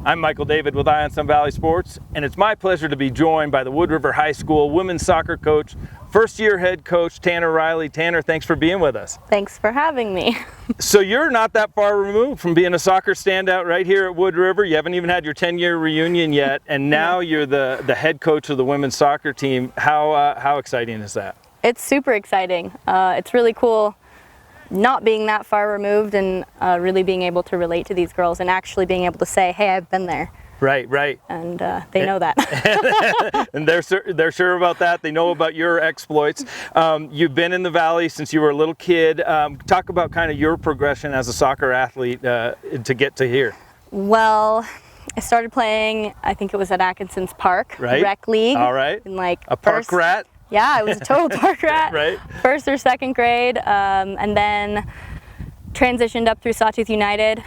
I'm Michael David with Eye on Sun Valley Sports, and it's my pleasure to be joined by the Wood River High School women's soccer coach, first-year head coach Tanner Riley. Tanner, thanks for being with us. Thanks for having me. So you're not that far removed from being a soccer standout right here at Wood River. You haven't even had your 10-year reunion yet, and now you're the head coach of the women's soccer team. How exciting is that? It's super exciting. It's really cool not being that far removed and really being able to relate to these girls and actually being able to say, hey, I've been there. Right. And they know that. And they're sure about that. They know about your exploits. You've been in the Valley since you were a little kid. Talk about kind of your progression as a soccer athlete to get to here. Well, I started playing, I think it was at Atkinson's Park, rec league. All right. In like a park rat? Yeah, I was a total park rat. Right. First or second grade, and then transitioned up through Sawtooth United.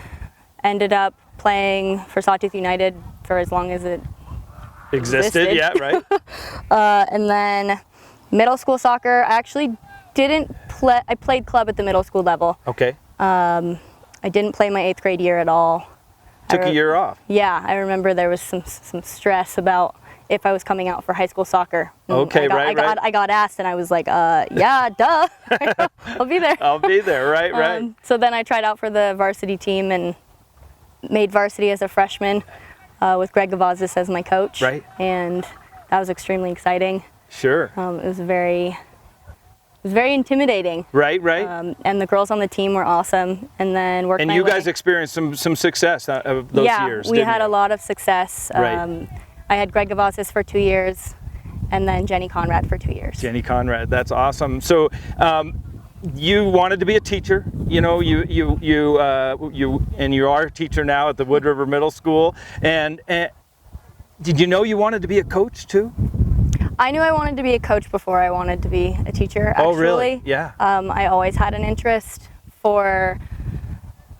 Ended up playing for Sawtooth United for as long as it existed. Yeah, right. And then middle school soccer, I actually didn't play. I played club at the middle school level. Okay. I didn't play my 8th grade year at all. Took a year off. Yeah, I remember there was some stress about if I was coming out for high school soccer. Okay, right. I got asked and I was like, yeah, duh. I'll be there. I'll be there, right. So then I tried out for the varsity team and made varsity as a freshman with Greg Gavazis as my coach. Right. And that was extremely exciting. Sure. It was very intimidating. Right. And the girls on the team were awesome. And then worked. And you guys experienced some success of those years. Yeah, we had a lot of success. Right. I had Greg Gavazis for 2 years, and then Jenny Conrad for 2 years. Jenny Conrad, that's awesome. So you wanted to be a teacher. You know, you are a teacher now at the Wood River Middle School. And did you know you wanted to be a coach too? I knew I wanted to be a coach before I wanted to be a teacher, actually. Oh, really? Yeah. I always had an interest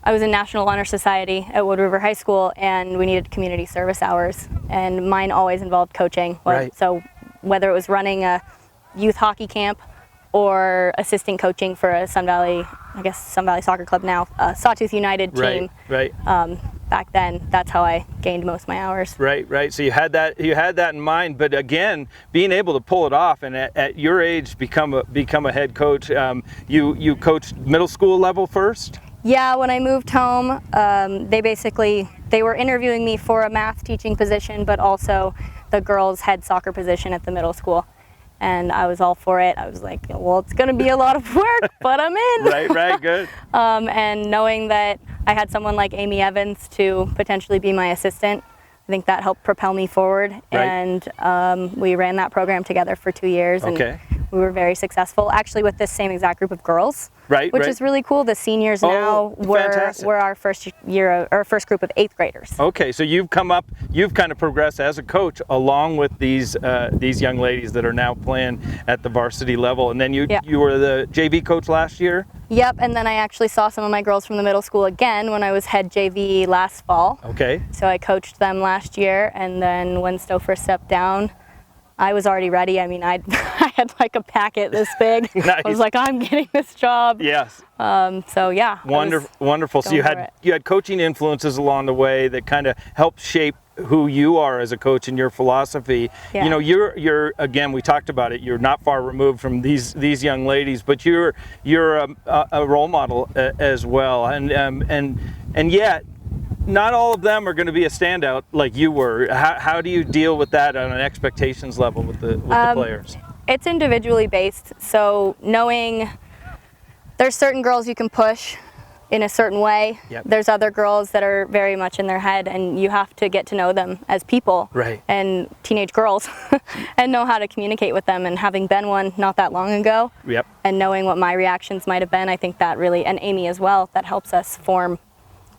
I was in National Honor Society at Wood River High School, and we needed community service hours, and mine always involved coaching. Right. So whether it was running a youth hockey camp or assisting coaching for a Sun Valley Soccer Club now, Sawtooth United team. Right. Back then, that's how I gained most of my hours. Right. So you had that in mind, but again, being able to pull it off and at your age become a head coach. You coached middle school level first? Yeah, when I moved home, they were interviewing me for a math teaching position, but also the girls' head soccer position at the middle school. And I was all for it. I was like, well, it's going to be a lot of work, but I'm in. Right, good. And knowing that I had someone like Amy Evans to potentially be my assistant, I think that helped propel me forward. Right. And we ran that program together for 2 years. Okay. And we were very successful, actually, with this same exact group of girls. Which is really cool. The seniors now were our first group of 8th graders. Okay, so you've kind of progressed as a coach along with these young ladies that are now playing at the varsity level. And then you were the JV coach last year? Yep, and then I actually saw some of my girls from the middle school again when I was head JV last fall. Okay. So I coached them last year, and then when Stouffer stepped down, I was already ready. I mean, I had like a packet this big. Nice. I was like, I'm getting this job. Yes. So yeah. Wonderful. So you had coaching influences along the way that kind of helped shape who you are as a coach and your philosophy. Yeah. You know, you're again, we talked about it. You're not far removed from these young ladies, but you're a role model as well. And yet, not all of them are going to be a standout like you were. How do you deal with that on an expectations level with the players? It's individually based. So knowing there's certain girls you can push in a certain way. Yep. There's other girls that are very much in their head, and you have to get to know them as people. Right. And teenage girls and know how to communicate with them. And having been one not that long ago, Yep. and knowing what my reactions might have been, I think that really, and Amy as well, that helps us form.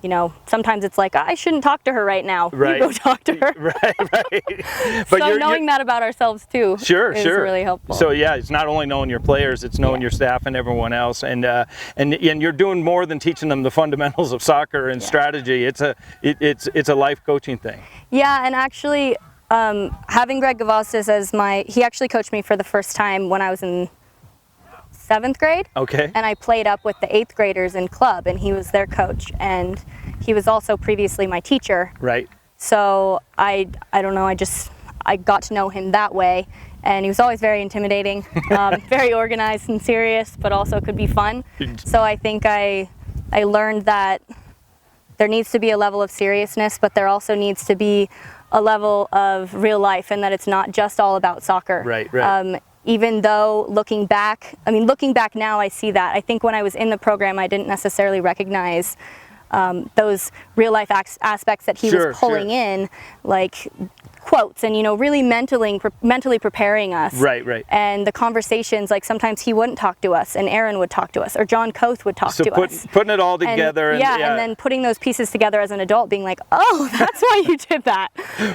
You know, sometimes it's like, I shouldn't talk to her right now. Right. You go talk to her. Right. But so knowing that about ourselves too is really helpful. So yeah, it's not only knowing your players, it's knowing your staff and everyone else. And you're doing more than teaching them the fundamentals of soccer and strategy. It's a life coaching thing. Yeah, and actually having Greg Gavazis as he actually coached me for the first time when I was in 7th grade. Okay. And I played up with the 8th graders in club, and he was their coach, and he was also previously my teacher. Right. So I don't know, I got to know him that way, and he was always very intimidating, very organized and serious, but also could be fun. So I think I learned that there needs to be a level of seriousness, but there also needs to be a level of real life, and that it's not just all about soccer. Right, right. Even though looking back now, I see that. I think when I was in the program, I didn't necessarily recognize those real life aspects that he was pulling in, like quotes and, you know, really mentally preparing us. Right, right. And the conversations, like sometimes he wouldn't talk to us and Aaron would talk to us, or John Coath would talk to us. Putting it all together. And then putting those pieces together as an adult, being like, oh, that's why you did that.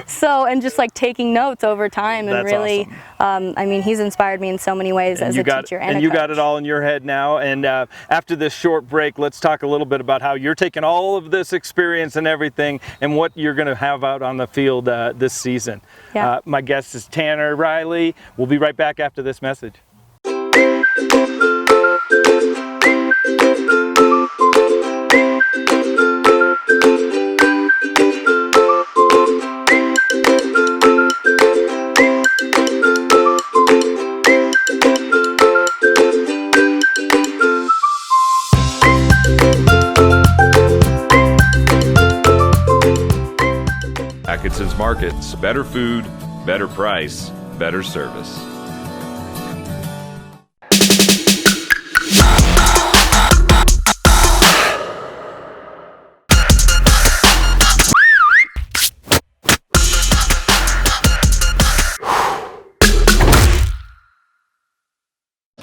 So, and just like taking notes over time, and that's really, awesome. I mean, he's inspired me in so many ways as a teacher and a you coach. got it all in your head now. And after this short break, let's talk a little bit about how you're taking all of this experience and everything and what you're going to have out on the field this season. Yeah. My guest is Tanner Riley. We'll be right back after this message. Atkinson's Markets, better food, better price, better service.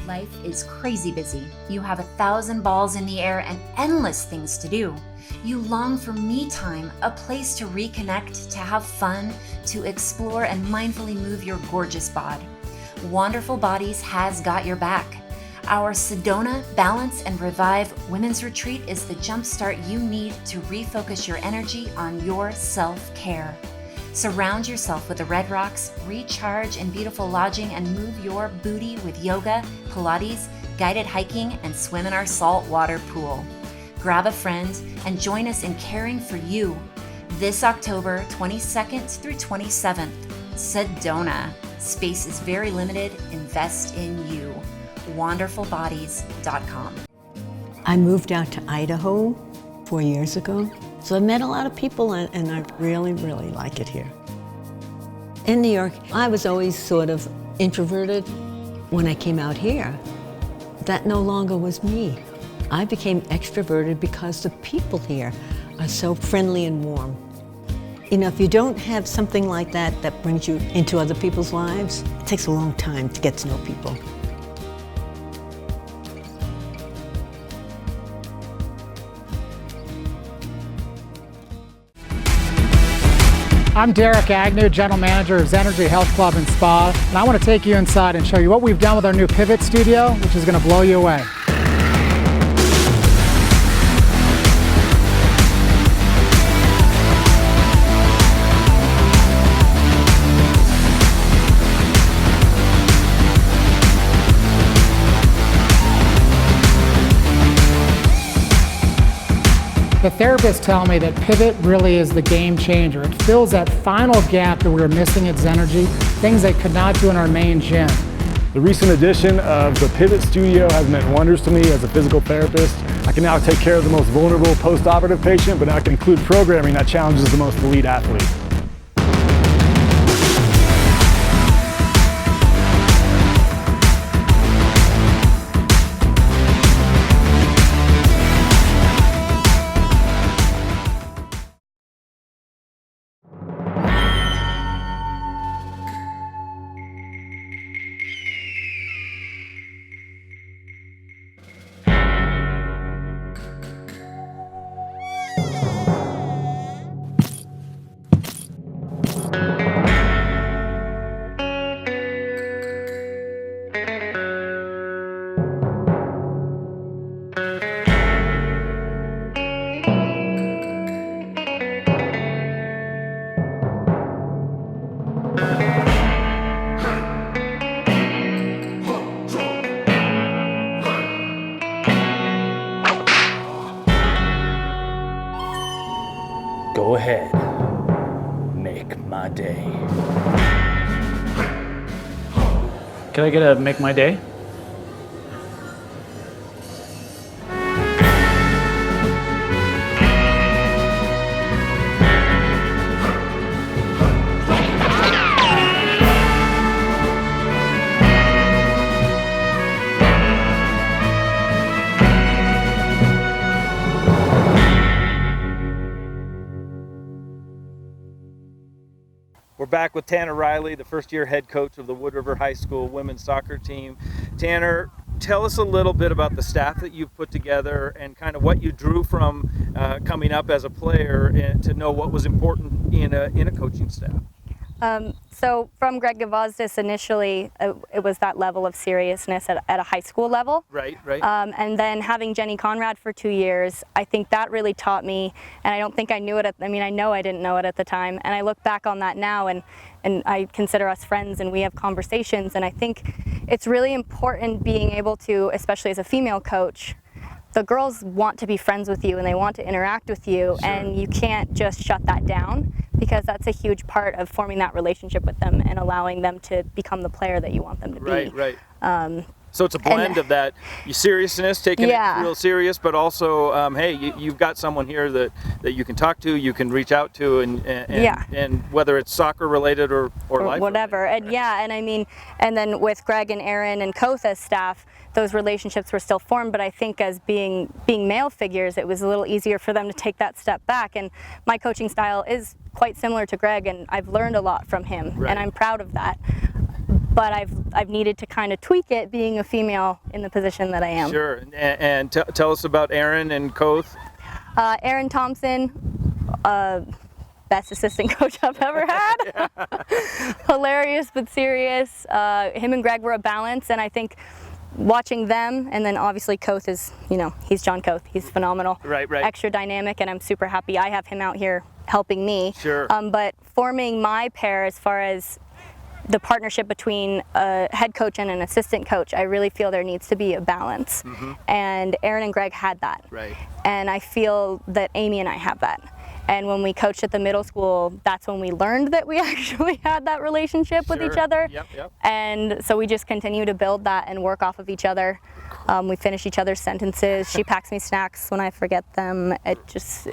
Life is crazy busy. You have 1,000 balls in the air and endless things to do. You long for me time, a place to reconnect, to have fun, to explore and mindfully move your gorgeous bod. Wonderful Bodies has got your back. Our Sedona Balance and Revive Women's Retreat is the jumpstart you need to refocus your energy on your self-care. Surround yourself with the Red Rocks, recharge in beautiful lodging, and move your booty with yoga, Pilates, guided hiking, and swim in our saltwater pool. Grab a friend and join us in caring for you this October 22nd through 27th. Sedona. Space is very limited. Invest in you. WonderfulBodies.com. I moved out to Idaho 4 years ago, so I met a lot of people, and I really, really like it here. In New York, I was always sort of introverted. When I came out here, that no longer was me. I became extroverted because the people here are so friendly and warm. You know, if you don't have something like that that brings you into other people's lives, it takes a long time to get to know people. I'm Derek Agnew, General Manager of Zenergy Health Club and Spa, and I want to take you inside and show you what we've done with our new Pivot Studio, which is going to blow you away. The therapists tell me that Pivot really is the game changer. It fills that final gap that we were missing at Zenergy, things they could not do in our main gym. The recent addition of the Pivot Studio has meant wonders to me as a physical therapist. I can now take care of the most vulnerable post-operative patient, but now I can include programming that challenges the most elite athlete. Make my day. Can I get a make my day? We're back with Tanner Riley, the first-year head coach of the Wood River High School women's soccer team. Tanner, tell us a little bit about the staff that you've put together and kind of what you drew from coming up as a player and to know what was important in a coaching staff. So from Greg Gavazdas initially, it was that level of seriousness at a high school level. Right, right. And then having Jenny Conrad for 2 years, I think that really taught me, and I don't think I knew it, I know I didn't know it at the time, and I look back on that now and I consider us friends and we have conversations, and I think it's really important being able to, especially as a female coach, the girls want to be friends with you and they want to interact with you, Sure. and you can't just shut that down, because that's a huge part of forming that relationship with them and allowing them to become the player that you want them to be. Right, right. So it's a blend of that seriousness, taking it real serious, but also, hey, you've got someone here that you can talk to, you can reach out to, and whether it's soccer related or life whatever. Related, And and I mean, and then with Greg and Aaron and Kotha's staff, those relationships were still formed, but I think as being male figures, it was a little easier for them to take that step back. And my coaching style is quite similar to Greg, and I've learned a lot from him, Right. and I'm proud of that. But I've needed to kind of tweak it, being a female in the position that I am. Sure. And tell us about Aaron and Koth. Aaron Thompson, best assistant coach I've ever had. Hilarious but serious. Him and Greg were a balance, and I think watching them, and then obviously Koth is, he's John Koth. He's phenomenal. Right, right. Extra dynamic, and I'm super happy I have him out here helping me. Sure. But forming my pair as far as the partnership between a head coach and an assistant coach, I really feel there needs to be a balance. Mm-hmm. And Aaron and Greg had that. Right. And I feel that Amy and I have that. And when we coached at the middle school, that's when we learned that we actually had that relationship with each other. Yep, yep. And so we just continue to build that and work off of each other. We finish each other's sentences. She packs me snacks when I forget them. It's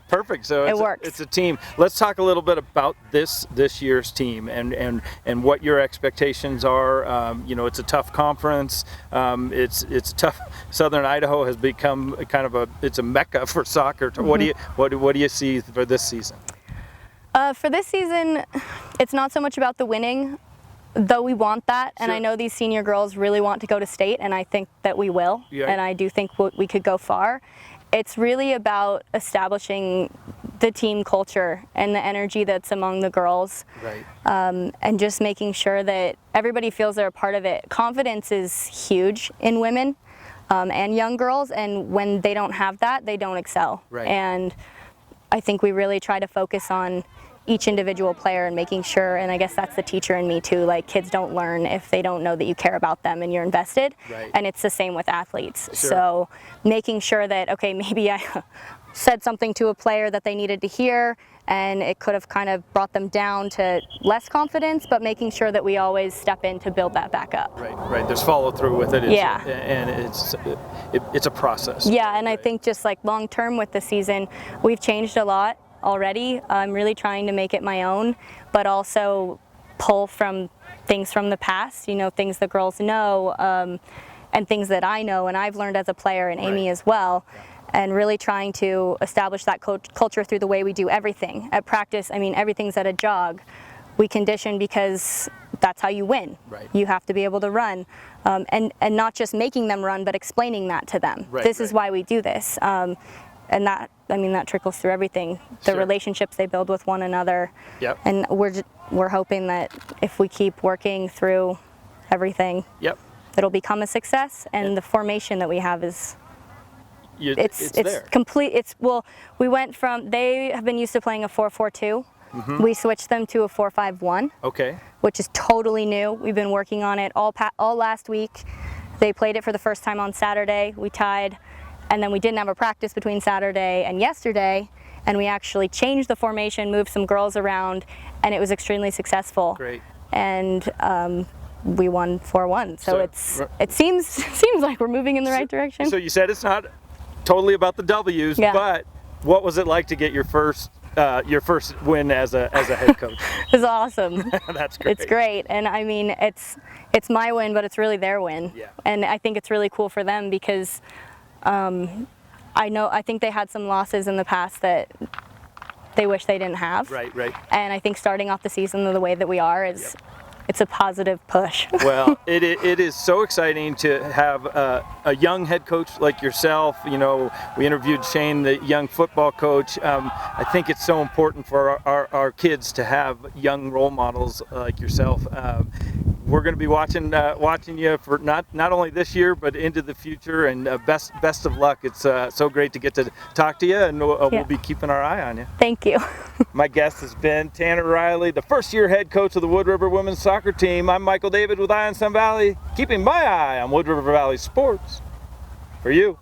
Perfect. So it works. It's a team. Let's talk a little bit about this year's team and what your expectations are. It's a tough conference. It's tough. Southern Idaho has become kind of a mecca for soccer. Mm-hmm. What do you see for this season? For this season, it's not so much about the winning, though we want that, and Sure. I know these senior girls really want to go to state, and I think that we will, Yeah. and I do think we could go far. It's really about establishing the team culture and the energy that's among the girls, Right. and just making sure that everybody feels they're a part of it. Confidence is huge in women and young girls, and when they don't have that, they don't excel. Right. And I think we really try to focus on each individual player and making sure, and I guess that's the teacher in me too, like kids don't learn if they don't know that you care about them and you're invested. Right. And it's the same with athletes. Sure. So making sure that, okay, maybe I said something to a player that they needed to hear and it could have kind of brought them down to less confidence, but making sure that we always step in to build that back up. Right. There's follow through with it. Yeah. And it's a process. Yeah, and I think just like long term with the season, we've changed a lot already. I'm really trying to make it my own, but also pull from things from the past, things the girls know, and things that I know and I've learned as a player, and Amy Right. as well. And really trying to establish that culture through the way we do everything. At practice, everything's at a jog. We condition because that's how you win. Right. You have to be able to run. And not just making them run, but explaining that to them. Right, This is right. why we do this. And that trickles through everything. The Sure. relationships they build with one another. Yep. And we're hoping that if we keep working through everything, Yep. it'll become a success. And the formation that we have is it's there. complete. We went from, they have been used to playing a 4-4-2. Mm-hmm. We switched them to a 4-5-1, Okay. which is totally new. We've been working on it all last week. They played it for the first time on Saturday. We tied, and then we didn't have a practice between Saturday and yesterday, and we actually changed the formation, moved some girls around, and it was extremely successful. Great. And we won 4-1. So it seems like we're moving in the right direction. So you said it's not totally about the W's, Yeah. but what was it like to get your first win as a head coach? It's awesome. That's great. It's great, and I mean it's my win, but it's really their win. Yeah. And I think it's really cool for them because I think they had some losses in the past that they wish they didn't have. Right. And I think starting off the season the way that we are is it's a positive push. Well, it is so exciting to have a young head coach like yourself. You know, we interviewed Shane, the young football coach. I think it's so important for our kids to have young role models like yourself. We're going to be watching you for not only this year but into the future. And best of luck. It's so great to get to talk to you, and we'll be keeping our eye on you. Thank you. My guest has been Tanner Riley, the first-year head coach of the Wood River women's soccer team. I'm Michael David with Eye on Sun Valley, keeping my eye on Wood River Valley sports for you.